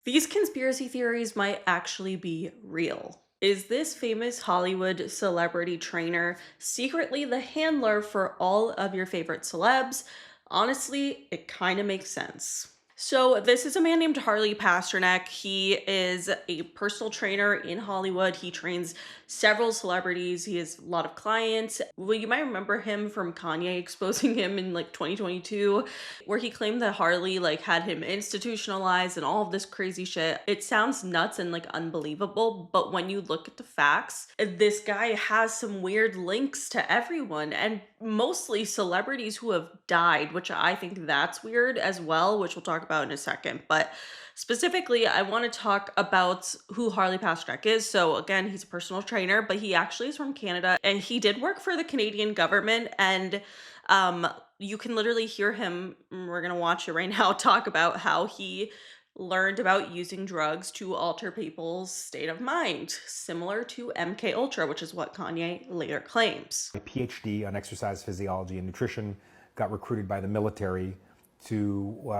These conspiracy theories might actually be real. Is this famous Hollywood celebrity trainer secretly the handler for all of your favorite celebs? Honestly, it kind of makes sense. So, this is a man named Harley Pasternak. He is a personal trainer in Hollywood. He trains several celebrities. He has a lot of clients. Well, you might remember him from Kanye exposing him in like 2022, where he claimed that Harley like had him institutionalized and all of this crazy shit. It sounds nuts and like unbelievable, but when you look at the facts, this guy has some weird links to everyone and mostly celebrities who have died, which I think that's weird as well, which we'll talk about in a second. But specifically, I want to talk about who Harley Pasternak is. So again, he's a personal trainer, but he actually is from Canada and he did work for the Canadian government. And um you can literally hear him, we're going to watch it right now, talk about how he learned about using drugs to alter people's state of mind, similar to MK Ultra, which is what Kanye later claims. A PhD on exercise physiology and nutrition, got recruited by the military to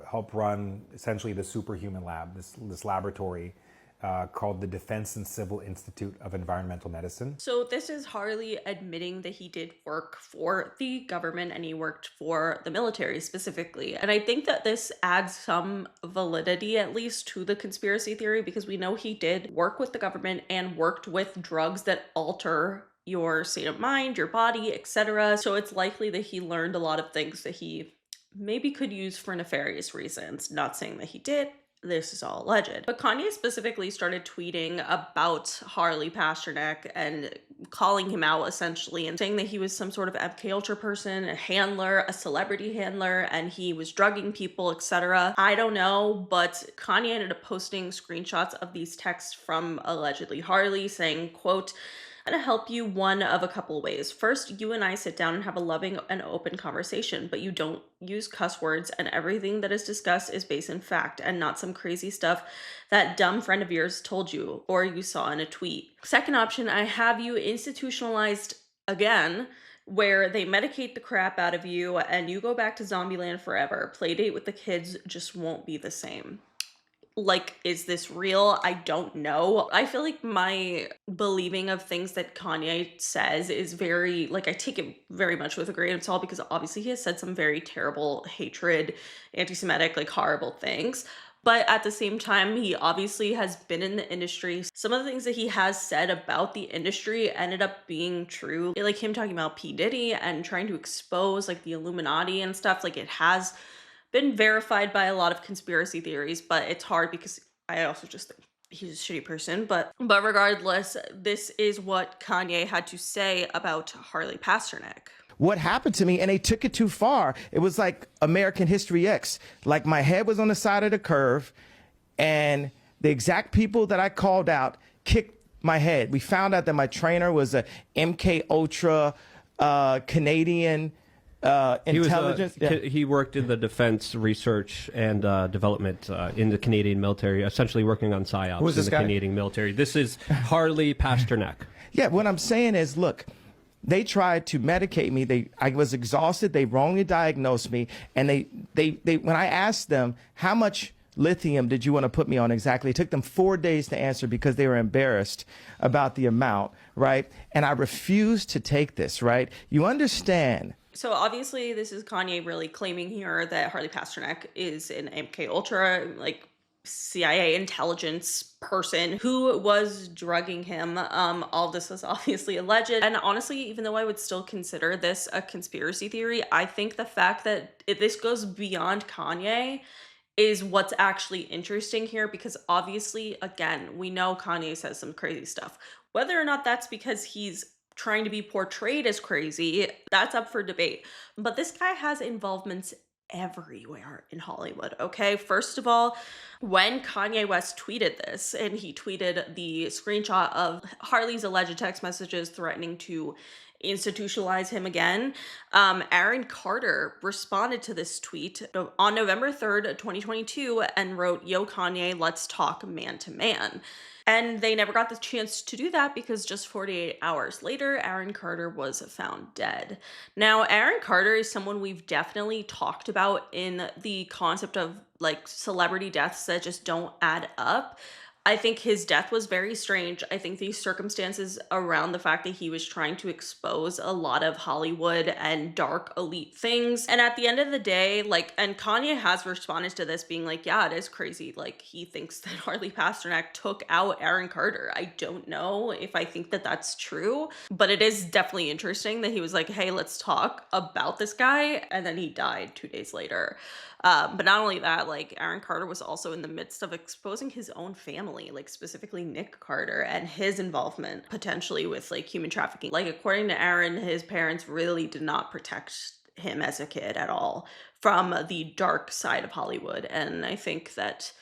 help run essentially the superhuman lab, this laboratory called the Defense and Civil Institute of Environmental Medicine. So this is Harley admitting that he did work for the government and he worked for the military specifically. And I think that this adds some validity at least to the conspiracy theory because we know he did work with the government and worked with drugs that alter your state of mind, your body, etc. So it's likely that he learned a lot of things that he maybe could use for nefarious reasons. Not saying that he did, this is all alleged. But Kanye specifically started tweeting about Harley Pasternak and calling him out essentially and saying that he was some sort of MK Ultra person, a handler, a celebrity handler, and he was drugging people, etc. I don't know, but Kanye ended up posting screenshots of these texts from allegedly Harley saying, quote, "I'm gonna help you one of a couple ways. First, you and I sit down and have a loving and open conversation, but you don't use cuss words, and everything that is discussed is based in fact and not some crazy stuff that dumb friend of yours told you or you saw in a tweet. Second option, I have you institutionalized again, where they medicate the crap out of you and you go back to Zombieland forever. Playdate with the kids just won't be the same." Like, is this real? I don't know. I feel like my believing of things that Kanye says is very, like, I take it very much with a grain of salt because obviously he has said some very terrible, hatred, anti Semitic, like, horrible things. But at the same time, he obviously has been in the industry. Some of the things that he has said about the industry ended up being true. Like him talking about P. Diddy and trying to expose, like, the Illuminati and stuff. Like, it has been verified by a lot of conspiracy theories, but it's hard because I also just think he's a shitty person. But regardless, this is what Kanye had to say about Harley Pasternak. What happened to me, and they took it too far. It was like American History X. Like my head was on the side of the curve, and the exact people that I called out kicked my head. We found out that my trainer was a MK Ultra Canadian intelligence. He worked in the defense research and development in the Canadian military, essentially working on psyops Who's in this the guy? Canadian military. This is Harley Pasternak. Yeah, what I'm saying is, look, they tried to medicate me. I was exhausted. They wrongly diagnosed me, and they when I asked them how much lithium did you want to put me on exactly, it took them 4 days to answer because they were embarrassed about the amount, right? And I refused to take this, right? You understand? So obviously this is Kanye really claiming here that Harley Pasternak is an MK Ultra, like, CIA intelligence person who was drugging him. All this is obviously alleged. And honestly, even though I would still consider this a conspiracy theory, I think the fact that this goes beyond Kanye is what's actually interesting here because obviously, again, we know Kanye says some crazy stuff. Whether or not that's because he's trying to be portrayed as crazy, that's up for debate. But this guy has involvements everywhere in Hollywood, okay? First of all, when Kanye West tweeted this, and he tweeted the screenshot of Harley's alleged text messages threatening to institutionalize him again. Aaron Carter responded to this tweet on November 3rd, 2022, and wrote, "Yo, Kanye, let's talk man to man." And they never got the chance to do that because just 48 hours later, Aaron Carter was found dead. Now, Aaron Carter is someone we've definitely talked about in the concept of like celebrity deaths that just don't add up. I think his death was very strange. I think the circumstances around the fact that he was trying to expose a lot of Hollywood and dark elite things. And at the end of the day, like, and Kanye has responded to this being like, yeah, it is crazy. Like, he thinks that Harley Pasternak took out Aaron Carter. I don't know if I think that that's true, but it is definitely interesting that he was like, hey, let's talk about this guy. And then he died 2 days later. But not only that, like Aaron Carter was also in the midst of exposing his own family, like specifically Nick Carter and his involvement potentially with like human trafficking. Like according to Aaron, his parents really did not protect him as a kid at all from the dark side of Hollywood. And I think that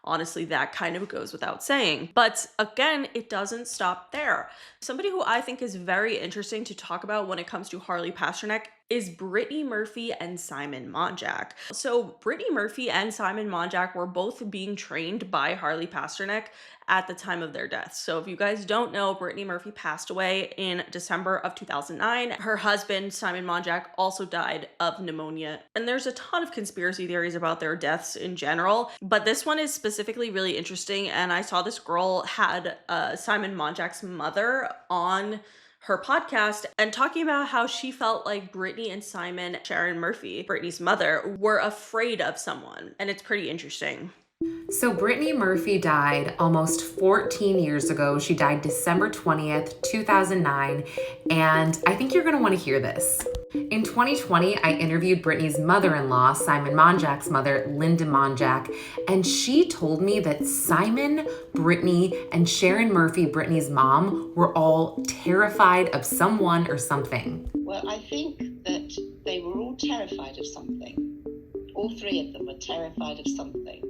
honestly, that kind of goes without saying. But again, it doesn't stop there. Somebody who I think is very interesting to talk about when it comes to Harley Pasternak is Brittany Murphy and Simon Monjack. So Brittany Murphy and Simon Monjack were both being trained by Harley Pasternak at the time of their deaths. So if you guys don't know, Brittany Murphy passed away in December of 2009. Her husband, Simon Monjack, also died of pneumonia. And there's a ton of conspiracy theories about their deaths in general, but this one is specifically really interesting. And I saw this girl had Simon Monjack's mother on her podcast and talking about how she felt like Brittany and Simon, Sharon Murphy, Brittany's mother, were afraid of someone. And it's pretty interesting. So Brittany Murphy died almost 14 years ago. She died December 20th, 2009. And I think you're going to want to hear this. In 2020, I interviewed Brittany's mother-in-law, Simon Monjack's mother, Linda Monjack, and she told me that Simon, Brittany, and Sharon Murphy, Brittany's mom, were all terrified of someone or something. Well, I think that they were all terrified of something. All three of them were terrified of something.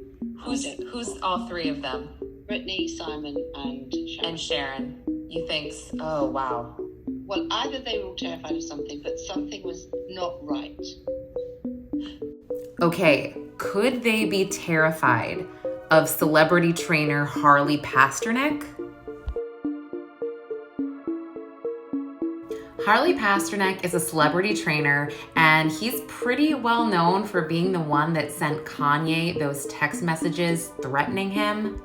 Who's all three of them? Brittany, Simon, and Sharon. And Sharon. You think, oh, wow. Well, either they were all terrified of something, but something was not right. Okay, could they be terrified of celebrity trainer Harley Pasternak? Harley Pasternak is a celebrity trainer, and he's pretty well known for being the one that sent Kanye those text messages threatening him.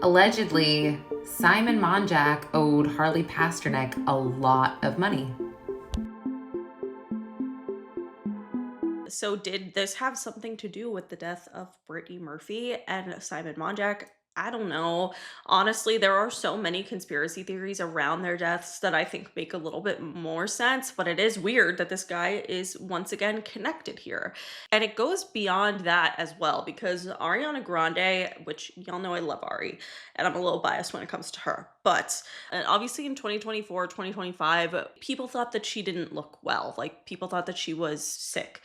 Allegedly, Simon Monjack owed Harley Pasternak a lot of money. So did this have something to do with the death of Brittany Murphy and Simon Monjack? I don't know. Honestly, there are so many conspiracy theories around their deaths that I think make a little bit more sense, but it is weird that this guy is once again connected here. And it goes beyond that as well, because Ariana Grande, which y'all know I love Ari, and I'm a little biased when it comes to her, but obviously in 2024, 2025, people thought that she didn't look well. Like, people thought that she was sick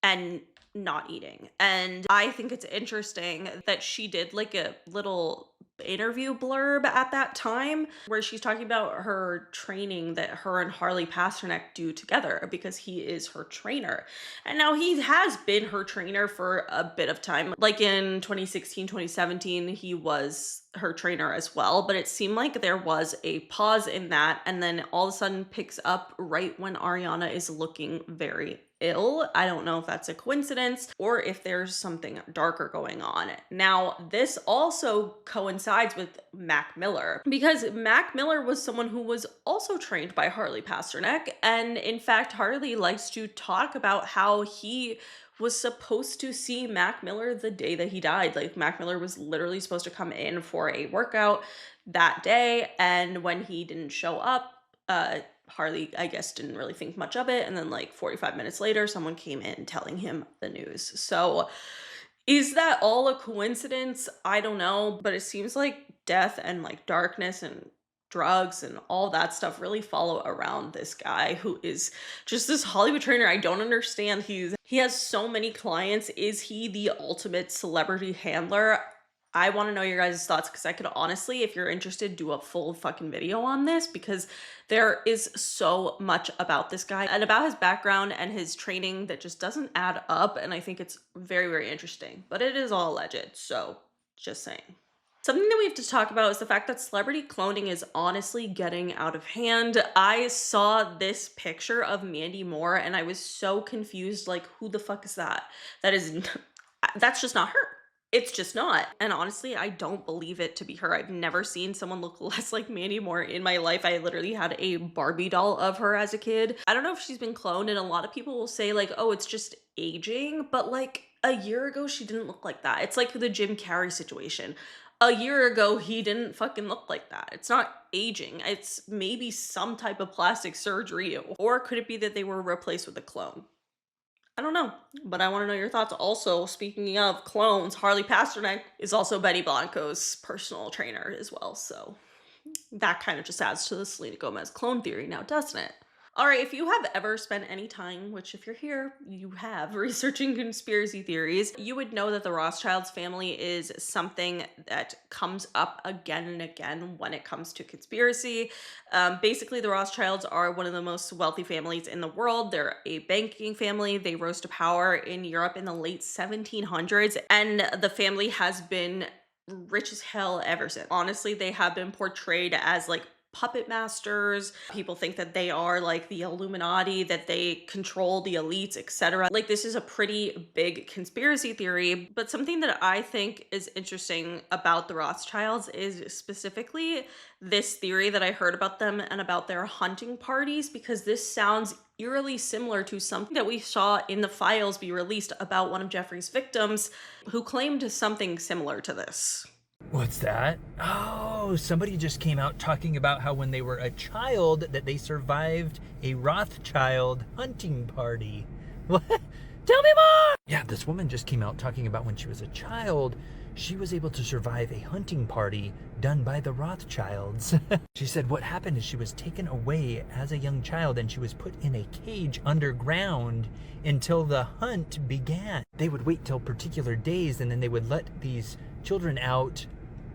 and not eating. And I think it's interesting that she did like a little interview blurb at that time where she's talking about her training that her and Harley Pasternak do together because he is her trainer. And now he has been her trainer for a bit of time. Like in 2016, 2017, he was her trainer as well, but it seemed like there was a pause in that and then all of a sudden picks up right when Ariana is looking very ill. I don't know if that's a coincidence or if there's something darker going on. Now, this also coincides with Mac Miller because Mac Miller was someone who was also trained by Harley Pasternak. And in fact, Harley likes to talk about how he was supposed to see Mac Miller the day that he died. Like, Mac Miller was literally supposed to come in for a workout that day. And when he didn't show up, Harley, I guess, didn't really think much of it. And then like 45 minutes later, someone came in telling him the news. So is that all a coincidence? I don't know, but it seems like death and like darkness and drugs and all that stuff really follow around this guy who is just this Hollywood trainer. I don't understand. He has so many clients. Is he the ultimate celebrity handler? I want to know your guys' thoughts because I could honestly, if you're interested, do a full fucking video on this because there is so much about this guy and about his background and his training that just doesn't add up. And I think it's very, very interesting, but it is all alleged. So just saying. Something that we have to talk about is the fact that celebrity cloning is honestly getting out of hand. I saw this picture of Mandy Moore and I was so confused, like, who the fuck is that? That's just not her. It's just not. And honestly, I don't believe it to be her. I've never seen someone look less like Mandy Moore in my life. I literally had a Barbie doll of her as a kid. I don't know if she's been cloned, and a lot of people will say like, oh, it's just aging, but like a year ago, she didn't look like that. It's like the Jim Carrey situation. A year ago, he didn't fucking look like that. It's not aging. It's maybe some type of plastic surgery, or could it be that they were replaced with a clone? I don't know, but I want to know your thoughts. Also, speaking of clones, Harley Pasternak is also Betty Blanco's personal trainer as well. So that kind of just adds to the Selena Gomez clone theory now, doesn't it? All right, if you have ever spent any time, which if you're here, you have, researching conspiracy theories, you would know that the Rothschilds family is something that comes up again and again when it comes to conspiracy. Basically, the Rothschilds are one of the most wealthy families in the world. They're a banking family. They rose to power in Europe in the late 1700s, and the family has been rich as hell ever since. Honestly, they have been portrayed as like puppet masters. People think that they are like the Illuminati, that they control the elites, etc. Like, this is a pretty big conspiracy theory, but something that I think is interesting about the Rothschilds is specifically this theory that I heard about them and about their hunting parties, because this sounds eerily similar to something that we saw in the files be released about one of Jeffrey's victims who claimed something similar to this. What's that? Oh, somebody just came out talking about how when they were a child that they survived a Rothschild hunting party. What? Tell me more! Yeah, this woman just came out talking about when she was a child, she was able to survive a hunting party done by the Rothschilds. She said what happened is she was taken away as a young child and she was put in a cage underground until the hunt began. They would wait till particular days and then they would let these children out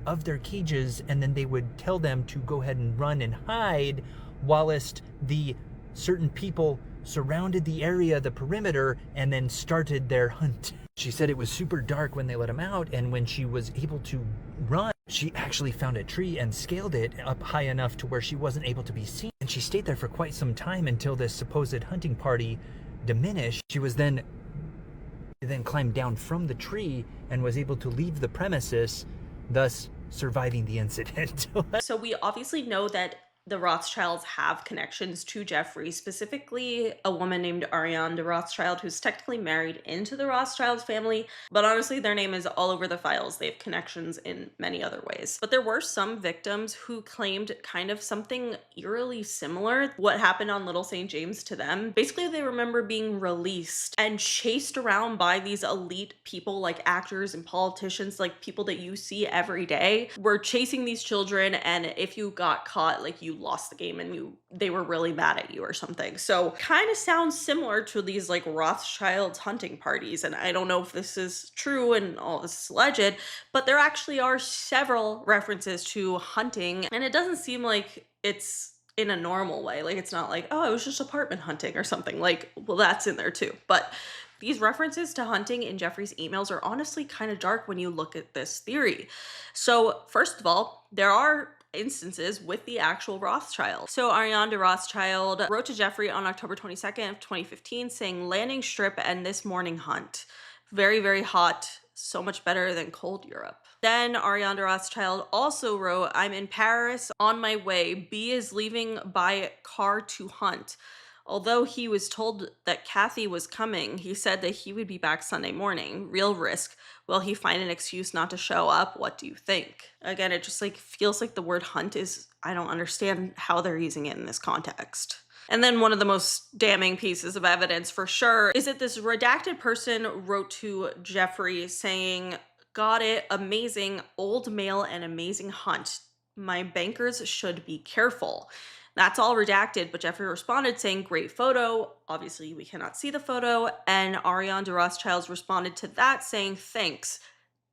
of their cages and then they would tell them to go ahead and run and hide whilst the certain people surrounded the area, the perimeter, and then started their hunt. She said it was super dark when they let him out, and when she was able to run, she actually found a tree and scaled it up high enough to where she wasn't able to be seen. And she stayed there for quite some time until this supposed hunting party diminished. She was then climbed down from the tree and was able to leave the premises, thus surviving the incident. So we obviously know that the Rothschilds have connections to Jeffrey, specifically a woman named Ariana Rothschild, who's technically married into the Rothschilds family, but honestly, their name is all over the files. They have connections in many other ways. But there were some victims who claimed kind of something eerily similar. What happened on Little St. James to them? Basically, they remember being released and chased around by these elite people, like actors and politicians, like people that you see every day, were chasing these children, and if you got caught, like, you lost the game and they were really mad at you or something. So kind of sounds similar to these like Rothschilds hunting parties. And I don't know if this is true and all this is alleged, but there actually are several references to hunting, and it doesn't seem like it's in a normal way. Like, it's not like, oh, it was just apartment hunting or something. Like, well, that's in there too. But these references to hunting in Jeffrey's emails are honestly kind of dark when you look at this theory. So first of all, there are instances with the actual Rothschild. So Ariana Rothschild wrote to Jeffrey on October 22nd of 2015 saying, landing strip and this morning hunt. Very, very hot. So much better than cold Europe. Then Ariana Rothschild also wrote, I'm in Paris on my way. B is leaving by car to hunt. Although he was told that Kathy was coming, he said that he would be back Sunday morning. Real risk. Will he find an excuse not to show up? What do you think? Again, it just like feels like the word hunt is, I don't understand how they're using it in this context. And then one of the most damning pieces of evidence for sure is that this redacted person wrote to Jeffrey saying, got it, amazing, old male and amazing hunt. My bankers should be careful. That's all redacted, but Jeffrey responded saying, great photo. Obviously, we cannot see the photo. And Ariana Rothschild responded to that saying, thanks.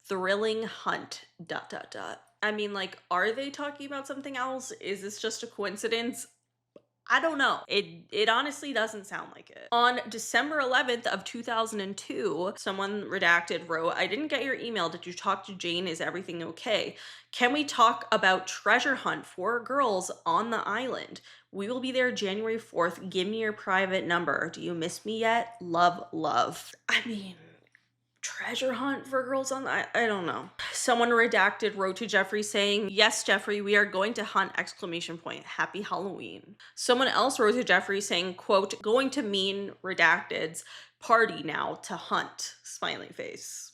thrilling hunt, dot, dot, dot. I mean, like, are they talking about something else? Is this just a coincidence? I don't know. It honestly doesn't sound like it. On December 11th of 2002, someone redacted wrote, "I didn't get your email. Did you talk to Jane? Is everything okay? Can we talk about treasure hunt for girls on the island? We will be there January 4th. Give me your private number. Do you miss me yet? Love, love." I mean, treasure hunt for girls on the I don't know. Someone redacted wrote to Jeffrey saying, "Yes, Jeffrey, we are going to hunt, exclamation point. Happy Halloween." Someone else wrote to Jeffrey saying, quote, "Going to mean redacted's party now to hunt, smiley face."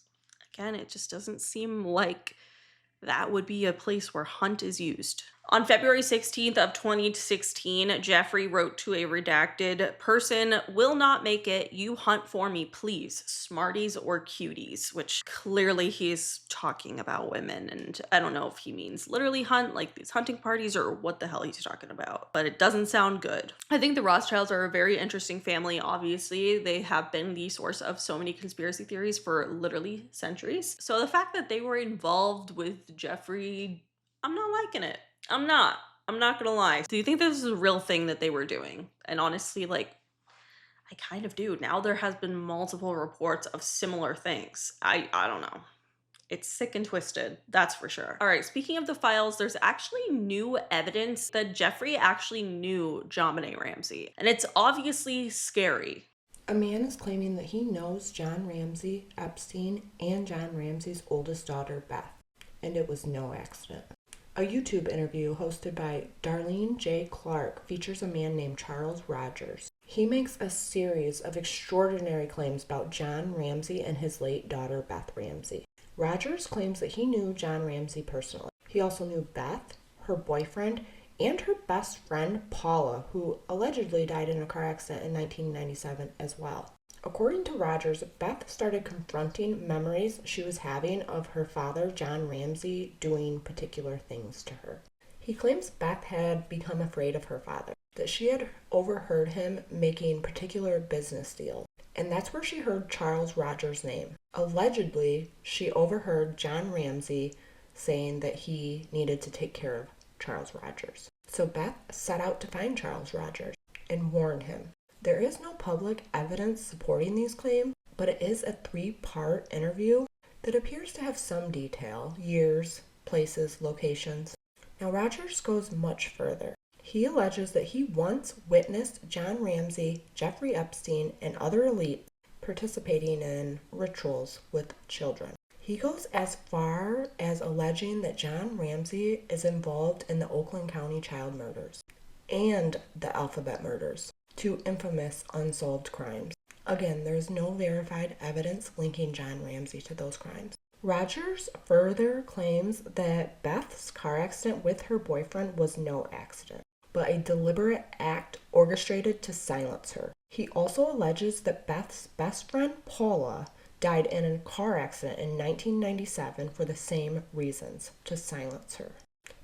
Again, it just doesn't seem like that would be a place where hunt is used. On February 16th of 2016, Jeffrey wrote to a redacted person, "Will not make it. You hunt for me, please. Smarties or cuties," which clearly he's talking about women. And I don't know if he means literally hunt, like these hunting parties, or what the hell he's talking about, but it doesn't sound good. I think the Rothschilds are a very interesting family. Obviously, they have been the source of so many conspiracy theories for literally centuries. So the fact that they were involved with Jeffrey, I'm not liking it. I'm not gonna lie. Do you think this is a real thing that they were doing? And honestly, like, I kind of do. Now there has been multiple reports of similar things. I don't know. It's sick and twisted, that's for sure. All right, speaking of the files, there's actually new evidence that Jeffrey actually knew JonBenét Ramsey, and it's obviously scary. A man is claiming that he knows John Ramsey, Epstein, and John Ramsey's oldest daughter, Beth, and it was no accident. A YouTube interview hosted by Darlene J. Clark features a man named Charles Rogers. He makes a series of extraordinary claims about John Ramsey and his late daughter, Beth Ramsey. Rogers claims that he knew John Ramsey personally. He also knew Beth, her boyfriend, and her best friend, Paula, who allegedly died in a car accident in 1997 as well. According to Rogers, Beth started confronting memories she was having of her father, John Ramsey, doing particular things to her. He claims Beth had become afraid of her father, that she had overheard him making particular business deals, and that's where she heard Charles Rogers' name. Allegedly, she overheard John Ramsey saying that he needed to take care of Charles Rogers. So Beth set out to find Charles Rogers and warn him. There is no public evidence supporting these claims, but it is a 3-part interview that appears to have some detail, years, places, locations. Now Rogers goes much further. He alleges that he once witnessed John Ramsey, Jeffrey Epstein, and other elites participating in rituals with children. He goes as far as alleging that John Ramsey is involved in the Oakland County child murders and the Alphabet murders, 2 infamous unsolved crimes. Again, there is no verified evidence linking John Ramsey to those crimes. Rogers further claims that Beth's car accident with her boyfriend was no accident, but a deliberate act orchestrated to silence her. He also alleges that Beth's best friend, Paula, died in a car accident in 1997 for the same reasons, to silence her.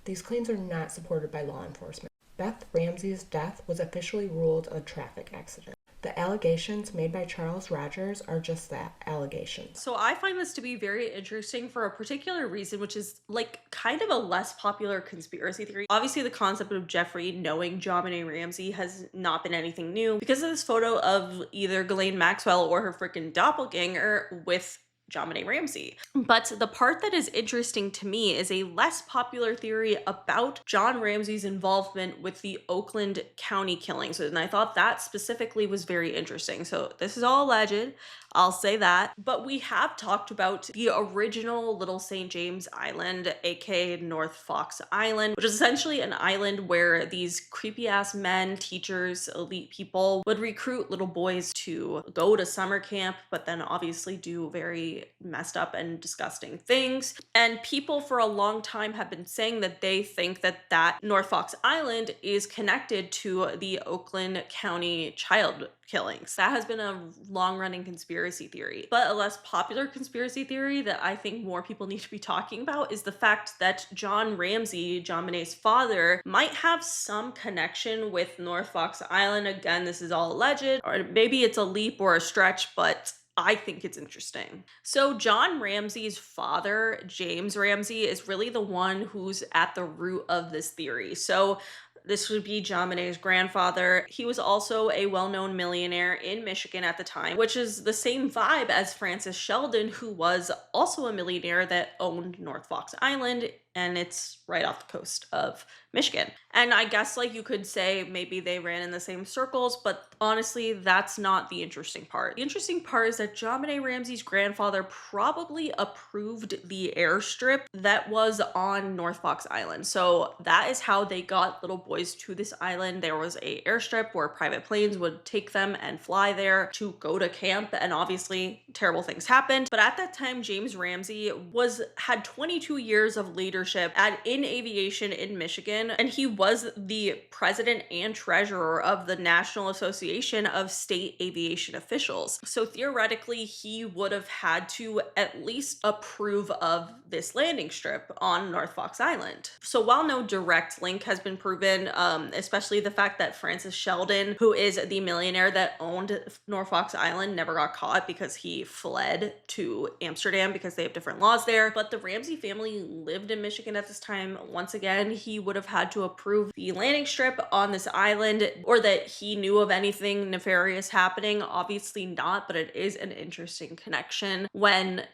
These claims are not supported by law enforcement. Beth Ramsey's death was officially ruled a traffic accident. The allegations made by Charles Rogers are just that, allegations. So I find this to be very interesting for a particular reason, which is like kind of a less popular conspiracy theory. Obviously, the concept of Jeffrey knowing JonBenét Ramsey has not been anything new because of this photo of either Ghislaine Maxwell or her freaking doppelganger with JonBenét Ramsey. But the part that is interesting to me is a less popular theory about John Ramsey's involvement with the Oakland County killings. And I thought that specifically was very interesting. So this is all alleged, I'll say that. But we have talked about the original Little St. James Island, aka North Fox Island, which is essentially an island where these creepy ass men, teachers, elite people would recruit little boys to go to summer camp, but then obviously do very messed up and disgusting things. And people for a long time have been saying that they think that that North Fox Island is connected to the Oakland County child killings. That has been a long-running conspiracy theory. But a less popular conspiracy theory that I think more people need to be talking about is the fact that John Ramsey, JonBenét's father, might have some connection with North Fox Island. Again, this is all alleged, or maybe it's a leap or a stretch, but I think it's interesting. So John Ramsey's father, James Ramsey, is really the one who's at the root of this theory. So this would be JonBenét's grandfather. He was also a well-known millionaire in Michigan at the time, which is the same vibe as Francis Sheldon, who was also a millionaire that owned North Fox Island, and it's right off the coast of Michigan. And I guess like you could say maybe they ran in the same circles, but honestly, that's not the interesting part. The interesting part is that JonBenet Ramsey's grandfather probably approved the airstrip that was on North Fox Island. So that is how they got little boys to this island. There was a airstrip where private planes would take them and fly there to go to camp, and obviously terrible things happened. But at that time, James Ramsey had 22 years of leadership in aviation in Michigan, and he was the president and treasurer of the National Association of State Aviation Officials. So theoretically, he would have had to at least approve of this landing strip on North Fox Island. So while no direct link has been proven, especially the fact that Francis Sheldon, who is the millionaire that owned North Fox Island, never got caught because he fled to Amsterdam because they have different laws there. But the Ramsey family lived in Michigan at this time. Once again, he would have had to approve the landing strip on this island, or that he knew of anything nefarious happening. Obviously not, but it is an interesting connection when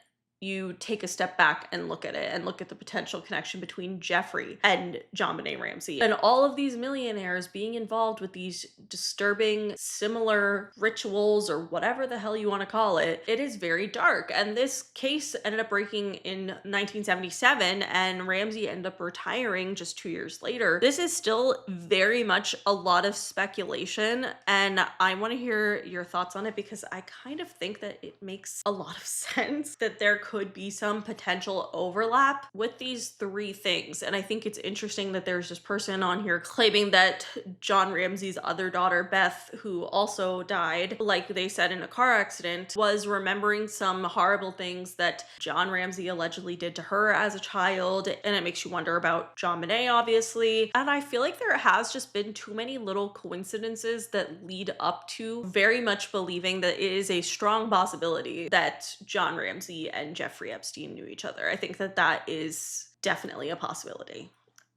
you take a step back and look at it and look at the potential connection between Jeffrey and JonBenet Ramsey and all of these millionaires being involved with these disturbing similar rituals or whatever the hell you want to call it. It is very dark. And this case ended up breaking in 1977 and Ramsey ended up retiring just 2 years later. This is still very much a lot of speculation, and I want to hear your thoughts on it because I kind of think that it makes a lot of sense that there could be some potential overlap with these three things. And I think it's interesting that there's this person on here claiming that John Ramsey's other daughter, Beth, who also died, like they said in a car accident, was remembering some horrible things that John Ramsey allegedly did to her as a child. And it makes you wonder about JonBenet, obviously. And I feel like there has just been too many little coincidences that lead up to very much believing that it is a strong possibility that John Ramsey and Jeffrey Epstein knew each other. I think that that is definitely a possibility.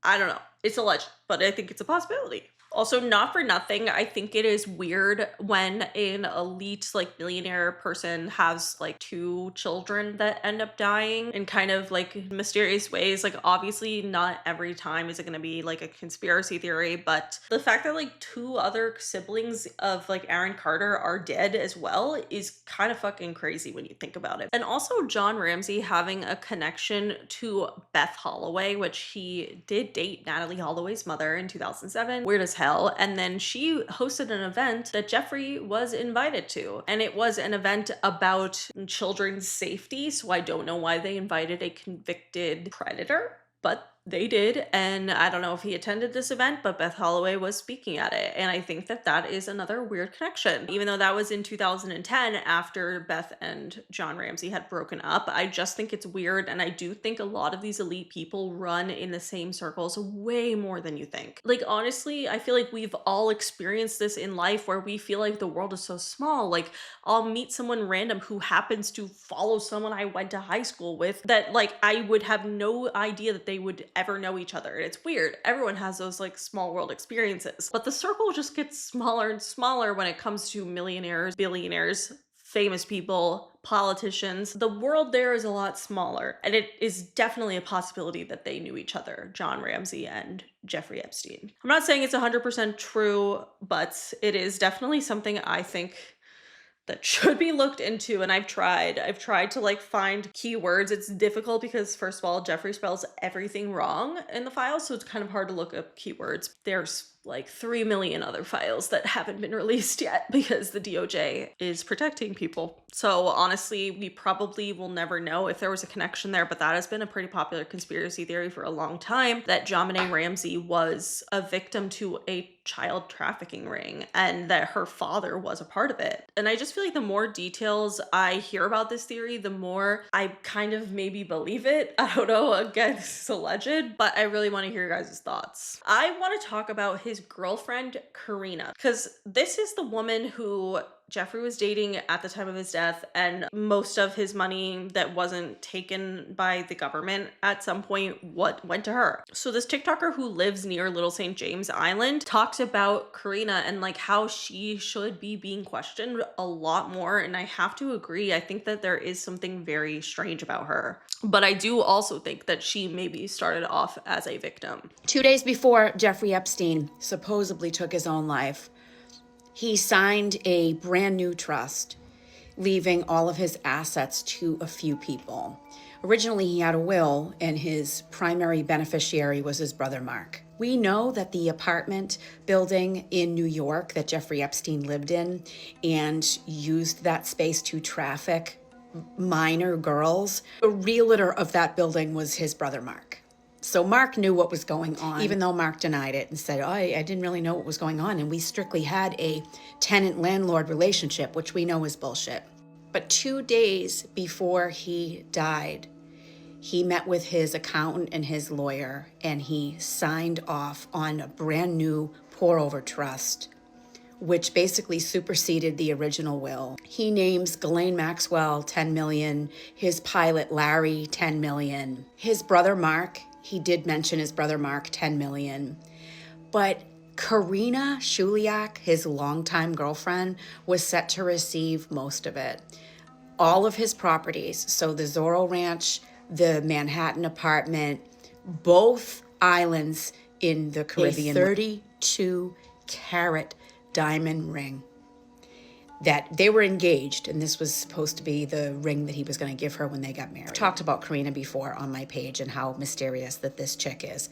I don't know. It's a legend, but I think it's a possibility. Also, not for nothing, I think it is weird when an elite like millionaire person has like 2 children that end up dying in kind of like mysterious ways. Like obviously not every time is it going to be like a conspiracy theory, but the fact that like 2 other siblings of like Aaron Carter are dead as well is kind of fucking crazy when you think about it. And also John Ramsey having a connection to Beth Holloway, which he did date Natalie Holloway's mother in 2007. Weird as hell. And then she hosted an event that Jeffrey was invited to. And it was an event about children's safety. So I don't know why they invited a convicted predator, but they did. And I don't know if he attended this event, but Beth Holloway was speaking at it. And I think that that is another weird connection. Even though that was in 2010 after Beth and John Ramsey had broken up, I just think it's weird. And I do think a lot of these elite people run in the same circles way more than you think. Like, honestly, I feel like we've all experienced this in life where we feel like the world is so small. Like, I'll meet someone random who happens to follow someone I went to high school with that, like, I would have no idea that they would ever know each other. And it's weird. Everyone has those like small world experiences, but the circle just gets smaller and smaller when it comes to millionaires, billionaires, famous people, politicians. The world there is a lot smaller, and it is definitely a possibility that they knew each other, John Ramsey and Jeffrey Epstein. I'm not saying it's 100% true, but it is definitely something I think that should be looked into. And I've tried to like find keywords. It's difficult because first of all, Jeffrey spells everything wrong in the file, so it's kind of hard to look up keywords. There's like 3 million other files that haven't been released yet because the DOJ is protecting people. So honestly, we probably will never know if there was a connection there, but that has been a pretty popular conspiracy theory for a long time, that JonBenet Ramsey was a victim to a child trafficking ring and that her father was a part of it. And I just feel like the more details I hear about this theory, the more I kind of maybe believe it. I don't know, again, this is alleged, but I really want to hear your guys' thoughts. I want to talk about his girlfriend, Karina, because this is the woman who Jeffrey was dating at the time of his death, and most of his money that wasn't taken by the government at some point went to her. So this TikToker who lives near Little St. James Island talks about Karina and like how she should be being questioned a lot more. And I have to agree. I think that there is something very strange about her. But I do also think that she maybe started off as a victim. 2 days before Jeffrey Epstein supposedly took his own life, he signed a brand new trust, leaving all of his assets to a few people. Originally, he had a will, and his primary beneficiary was his brother, Mark. We know that the apartment building in New York that Jeffrey Epstein lived in and used that space to traffic minor girls, the realtor of that building was his brother, Mark. So Mark knew what was going on, even though Mark denied it and said, I didn't really know what was going on. And we strictly had a tenant-landlord relationship, which we know is bullshit. But 2 days before he died, he met with his accountant and his lawyer, and he signed off on a brand new pour-over trust, which basically superseded the original will. He names Ghislaine Maxwell $10 million, his pilot Larry $10 million, his brother Mark, he did mention his brother Mark $10 million, but Karina Shuliak, his longtime girlfriend, was set to receive most of it. All of his properties, so the Zorro Ranch, the Manhattan apartment, both islands in the Caribbean, a 32-carat diamond ring that they were engaged, and this was supposed to be the ring that he was going to give her when they got married. I've talked about Karina before on my page and how mysterious that this chick is.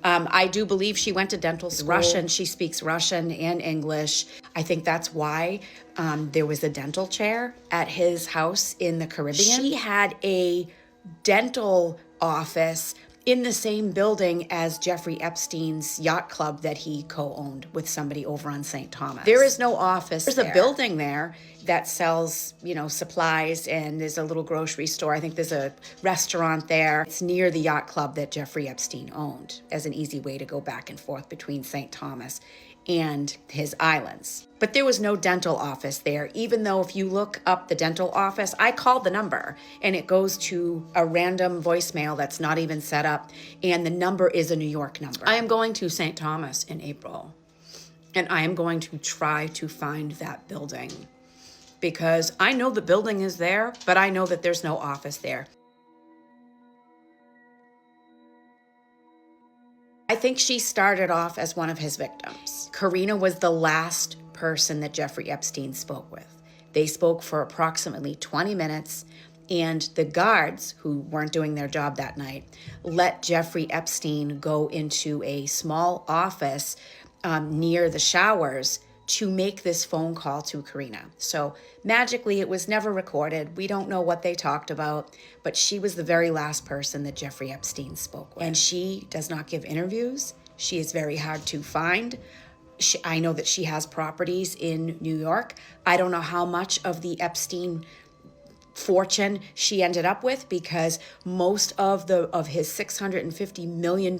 I do believe she went to dental school. Russian, she speaks Russian and English. I think that's why there was a dental chair at his house in the Caribbean. She had a dental office in the same building as Jeffrey Epstein's yacht club that he co-owned with somebody over on St. Thomas. There is no office there. There's a building there that sells, supplies, and there's a little grocery store. I think there's a restaurant there. It's near the yacht club that Jeffrey Epstein owned as an easy way to go back and forth between St. Thomas and his islands. But there was no dental office there, even though if you look up the dental office, I called the number and it goes to a random voicemail that's not even set up, and the number is a New York number. I am going to St. Thomas in April, and I am going to try to find that building because I know the building is there, but I know that there's no office there. I think she started off as one of his victims. Karina was the last person that Jeffrey Epstein spoke with. They spoke for approximately 20 minutes, and the guards, who weren't doing their job that night, let Jeffrey Epstein go into a small office near the showers to make this phone call to Karina. So magically, it was never recorded. We don't know what they talked about, but she was the very last person that Jeffrey Epstein spoke with. And she does not give interviews. She is very hard to find. I know that she has properties in New York. I don't know how much of the Epstein fortune she ended up with, because most of his $650 million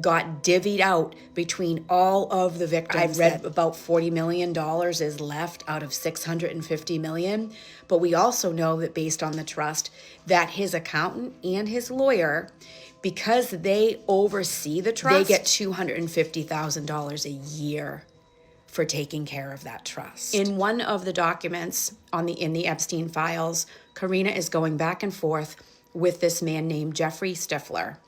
got divvied out between all of the victims. I've read about $40 million is left out of $650 million. But we also know that based on the trust that his accountant and his lawyer, because they oversee the trust, they get $250,000 a year for taking care of that trust. In one of the documents in the Epstein files, Karina is going back and forth with this man named Jeffrey Stifler.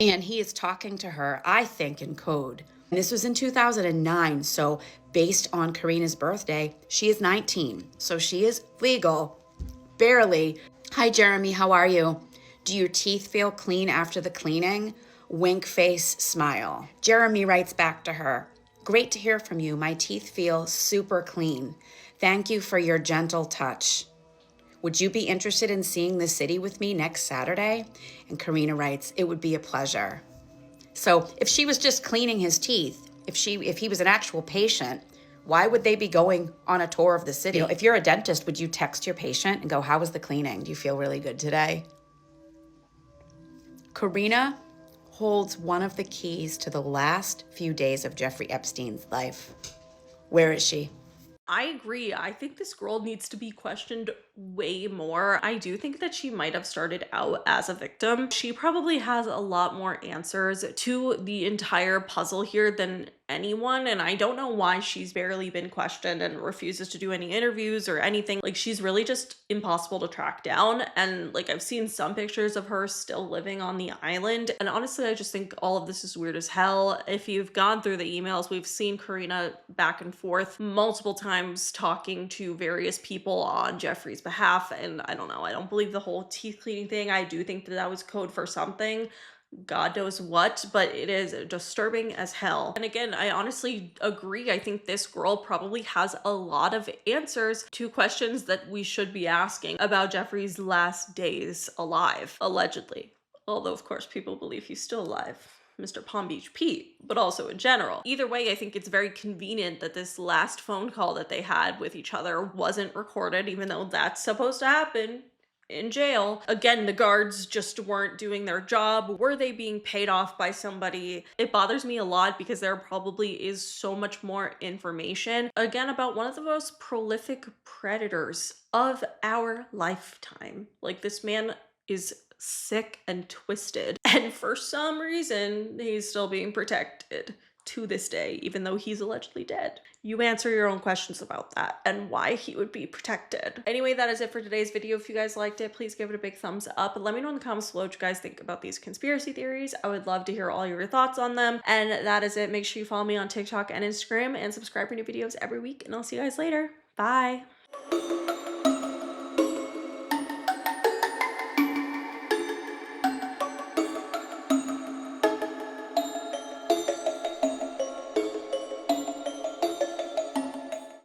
And he is talking to her, I think, in code. And this was in 2009, so based on Karina's birthday, she is 19. So she is legal, barely. Hi, Jeremy, how are you? Do your teeth feel clean after the cleaning? Wink face, smile. Jeremy writes back to her, great to hear from you. My teeth feel super clean. Thank you for your gentle touch. Would you be interested in seeing the city with me next Saturday? And Karina writes, it would be a pleasure. So if she was just cleaning his teeth, if he was an actual patient, why would they be going on a tour of the city? If you're a dentist, would you text your patient and go, how was the cleaning? Do you feel really good today? Karina holds one of the keys to the last few days of Jeffrey Epstein's life. Where is she? I agree. I think this girl needs to be questioned way more. I do think that she might have started out as a victim. She probably has a lot more answers to the entire puzzle here than anyone, and I don't know why she's barely been questioned and refuses to do any interviews or anything. Like, she's really just impossible to track down, and like, I've seen some pictures of her still living on the island, and honestly I just think all of this is weird as hell. If you've gone through the emails, we've seen Karina back and forth multiple times talking to various people on Jeffrey's behalf, and I don't know, I don't believe the whole teeth cleaning thing. I do think that that was code for something, God knows what, but it is disturbing as hell. And again, I honestly agree. I think this girl probably has a lot of answers to questions that we should be asking about Jeffrey's last days alive, allegedly. Although, of course, people believe he's still alive. Mr. Palm Beach Pete, but also in general. Either way, I think it's very convenient that this last phone call that they had with each other wasn't recorded, even though that's supposed to happen in jail. Again, the guards just weren't doing their job. Were they being paid off by somebody? It bothers me a lot because there probably is so much more information, again, about one of the most prolific predators of our lifetime. Like, this man is sick and twisted, and for some reason, he's still being protected to this day, even though he's allegedly dead. You answer your own questions about that and why he would be protected. Anyway, that is it for today's video. If you guys liked it, please give it a big thumbs up. Let me know in the comments below what you guys think about these conspiracy theories. I would love to hear all your thoughts on them. And that is it. Make sure you follow me on TikTok and Instagram and subscribe for new videos every week. And I'll see you guys later. Bye.